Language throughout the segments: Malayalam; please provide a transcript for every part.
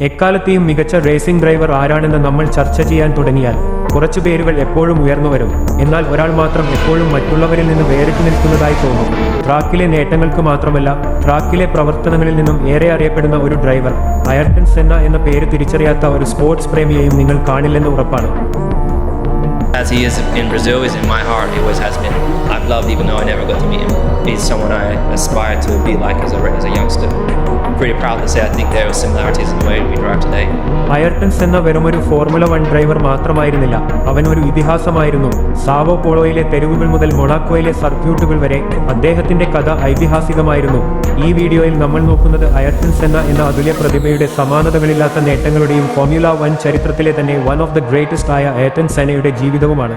എക്കാലത്തെയും മികച്ച റേസിംഗ് ഡ്രൈവർ ആരാണെന്ന് നമ്മൾ ചർച്ച ചെയ്യാൻ തുടങ്ങിയാൽ കുറച്ചു പേരുകൾ എപ്പോഴും ഉയർന്നുവരും. എന്നാൽ ഒരാൾ മാത്രം എപ്പോഴും മറ്റുള്ളവരിൽ നിന്ന് വേറിട്ട് നിൽക്കുന്നതായി തോന്നും. ട്രാക്കിലെ നേട്ടങ്ങൾക്ക് മാത്രമല്ല, ട്രാക്കിലെ പ്രവർത്തനങ്ങളിൽ നിന്നും ഏറെ അറിയപ്പെടുന്ന ഒരു ഡ്രൈവർ, അയർട്ടൺ സെന്ന എന്ന പേര് തിരിച്ചറിയാത്ത ഒരു സ്പോർട്സ് പ്രേമിയെയും നിങ്ങൾ കാണില്ലെന്ന് ഉറപ്പാണ്. As he is in Brazil, is in my heart. He always has been. I've loved, even though I never got to meet him. He's someone I aspire to be like as a youngster. Pretty proud to say I think there are similarities in the way we drive today. Ayrton Senna വെറുമൊരു ഫോർമുല 1 ഡ്രൈവർ മാത്രമായിരുന്നില്ല, അവൻ ഒരു ഇതിഹാസമായിരുന്നു. സാവോ പോളോയിലെ തെരുവുകൾ മുതൽ മൊണാക്കോയിലെ സർക്യൂട്ടുകൾ വരെ അദ്ദേഹത്തിന്റെ കഥ ഐതിഹാസികമായിരുന്നു. ഈ വീഡിയോയിൽ നമ്മൾ നോക്കുന്നത് അയർട്ടൺ സെന്ന എന്ന അതുല്യ പ്രതിഭയുടെ സമാനതകളില്ലാത്ത നേട്ടങ്ങളുടെയും ഫോർമുല 1 ചരിത്രത്തിലെ തന്നെ വൺ ഓഫ് ദ ഗ്രേറ്റസ്റ്റ് ആയ അയർട്ടൺ സെന്നയുടെ ജീവിതവുമാണ്.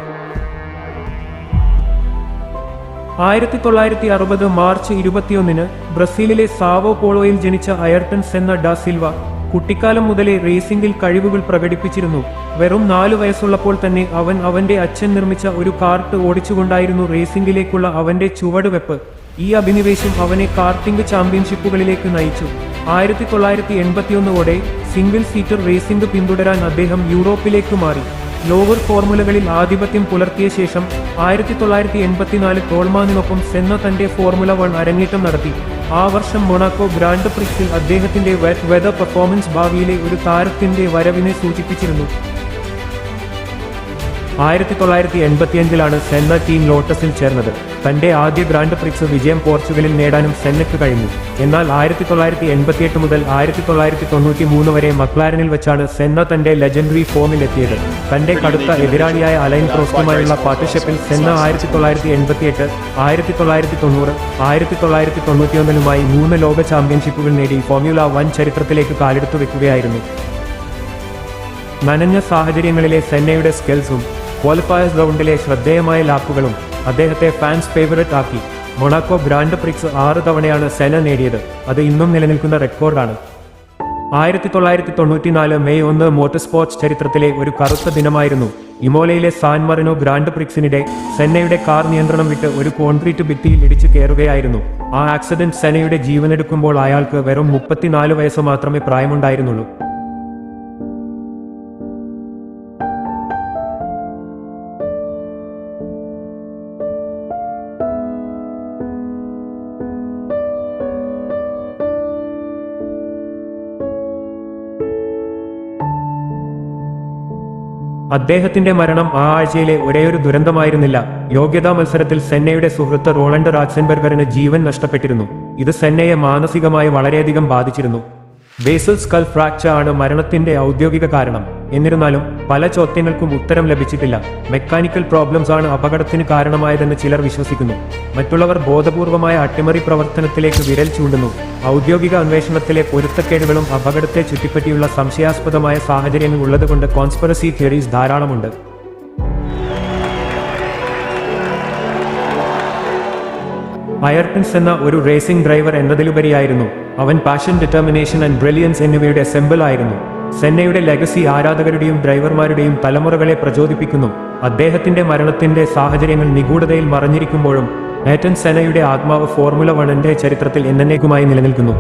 1960 മാർച്ച് 21 ബ്രസീലിലെ സാവോ പോളോയിൽ ജനിച്ച അയർട്ടൺ സെന്ന ഡാ സിൽവ കുട്ടിക്കാലം മുതലേ റേസിംഗിൽ കഴിവുകൾ പ്രകടിപ്പിച്ചിരുന്നു. വെറും 4 വയസ്സുള്ളപ്പോൾ തന്നെ അവൻ അവന്റെ അച്ഛൻ നിർമ്മിച്ച ഒരു കാർട്ട് ഓടിച്ചുകൊണ്ടായിരുന്നു റേസിംഗിലേക്കുള്ള അവന്റെ ചുവടുവെപ്പ്. ഈ അഭിനിവേശം അവനെ കാർട്ടിംഗ് ചാമ്പ്യൻഷിപ്പുകളിലേക്ക് നയിച്ചു. 1981ഓടെ സിംഗിൾ സീറ്റർ റേസിംഗ് പിന്തുടരാൻ അദ്ദേഹം യൂറോപ്പിലേക്ക് മാറി. ലോവർ ഫോർമുലകളിൽ ആധിപത്യം പുലർത്തിയ ശേഷം 1984 ടോൾമാനിനൊപ്പം സെന്ന തന്റെ ഫോർമുല 1 അരങ്ങേറ്റം നടത്തി. ആ വർഷം മൊണാക്കോ ഗ്രാൻഡ് പ്രിക്സിൽ അദ്ദേഹത്തിന്റെ വെറ്റ് വെതർ പെർഫോമൻസ് ഭാവിയിലെ ഒരു താരത്തിന്റെ വരവിനെ സൂചിപ്പിച്ചിരുന്നു. 1985 സെന്ന ടീം ലോട്ടസിൽ ചേർന്നത്. തന്റെ ആദ്യ ഗ്രാൻഡ് പ്രിക്സ് വിജയം പോർച്ചുഗലിൽ നേടാനും സെന്നയ്ക്ക് കഴിഞ്ഞു. എന്നാൽ 1988 മുതൽ 1993 വരെ മക്ലാരനിൽ വെച്ചാണ് സെന്ന തന്റെ ലെജൻഡറി ഫോമിലെത്തിയത്. തന്റെ കടുത്ത എതിരാളിയായ അലൈൻ പ്രോസ്റ്റുമായുള്ള പാർട്ട്ണർഷിപ്പിൽ സെന്ന 1988, 1990, 1991 3 ലോക ചാമ്പ്യൻഷിപ്പുകൾ നേടി ഫോർമുല 1 ചരിത്രത്തിലേക്ക് കാലെടുത്തു വെക്കുകയായിരുന്നു. നനഞ്ഞ സാഹചര്യങ്ങളിലെ സെന്നയുടെ സ്കിൽസും ക്വാളിഫയേഴ്സ് റൗണ്ടിലെ ശ്രദ്ധേയമായ ലാപ്പുകളും അദ്ദേഹത്തെ ഫാൻസ് ഫേവറേറ്റ് ആക്കി. മൊണാക്കോ ഗ്രാൻഡ് പ്രിക്സ് 6 തവണയാണ് സെന നേടിയത്. അത് ഇന്നും നിലനിൽക്കുന്ന റെക്കോർഡാണ്. 1994 മെയ് 1 മോട്ടോർ സ്പോർട്സ് ചരിത്രത്തിലെ ഒരു കറുത്ത ദിനമായിരുന്നു. ഇമോലയിലെ സാൻ മറിനോ ഗ്രാൻഡ് പ്രിക്സിനിടെ സെന്നയുടെ കാർ നിയന്ത്രണം വിട്ട് ഒരു കോൺക്രീറ്റ് ഭിത്തിയിൽ ഇടിച്ചു കയറുകയായിരുന്നു. ആ ആക്സിഡന്റ് സെനയുടെ ജീവനെടുക്കുമ്പോൾ അയാൾക്ക് വെറും 34 വയസ്സ് മാത്രമേ പ്രായമുണ്ടായിരുന്നുള്ളൂ. അദ്ദേഹത്തിന്റെ മരണം ആ ആഴ്ചയിലെ ഒരേയൊരു ദുരന്തമായിരുന്നില്ല. യോഗ്യതാ മത്സരത്തിൽ സെന്നയുടെ സുഹൃത്ത് റോളണ്ട് റാറ്റ്സെൻബർഗറിന് ജീവൻ നഷ്ടപ്പെട്ടിരുന്നു. ഇത് സെന്നയെ മാനസികമായി വളരെയധികം ബാധിച്ചിരുന്നു. ബേസൽ സ്കൾ ഫ്രാക്ചർ ആണ് മരണത്തിന്റെ ഔദ്യോഗിക കാരണം. എന്നിരുന്നാലും പല ചോദ്യങ്ങൾക്കും ഉത്തരം ലഭിച്ചിട്ടില്ല. മെക്കാനിക്കൽ പ്രോബ്ലംസ് ആണ് അപകടത്തിന് കാരണമായതെന്ന് ചിലർ വിശ്വസിക്കുന്നു. മറ്റുള്ളവർ ബോധപൂർവമായ അട്ടിമറി പ്രവർത്തനത്തിലേക്ക് വിരൽ ചൂണ്ടുന്നു. ഔദ്യോഗിക അന്വേഷണത്തിലെ പൊരുത്തക്കേടുകളും അപകടത്തെ ചുറ്റിപ്പറ്റിയുള്ള സംശയാസ്പദമായ സാഹചര്യങ്ങൾ ഉള്ളതുകൊണ്ട് കോൺസ്പിറസി തിയറീസ് ധാരാളമുണ്ട്. അയർട്ടൺ സെന്ന ഒരു റേസിംഗ് ഡ്രൈവർ എന്നതിലുപരിയായിരുന്നു. അവൻ പാഷൻ, ഡിറ്റർമിനേഷൻ ആൻഡ് ബ്രില്യൻസ് എന്നിവയുടെ സെമ്പിൾ ആയിരുന്നു. സെന്നയുടെ ലെഗസി ആരാധകരുടെയും ഡ്രൈവർമാരുടെയും തലമുറകളെ പ്രചോദിപ്പിക്കുന്നു. അദ്ദേഹത്തിന്റെ മരണത്തിന്റെ സാഹചര്യങ്ങൾ നിഗൂഢതയിൽ മറഞ്ഞിരിക്കുമ്പോഴും അയർട്ടൺ സെന്നയുടെ ആത്മാവ് ഫോർമുല 1 ചരിത്രത്തിൽ എന്നേക്കുമായി നിലനിൽക്കുന്നു.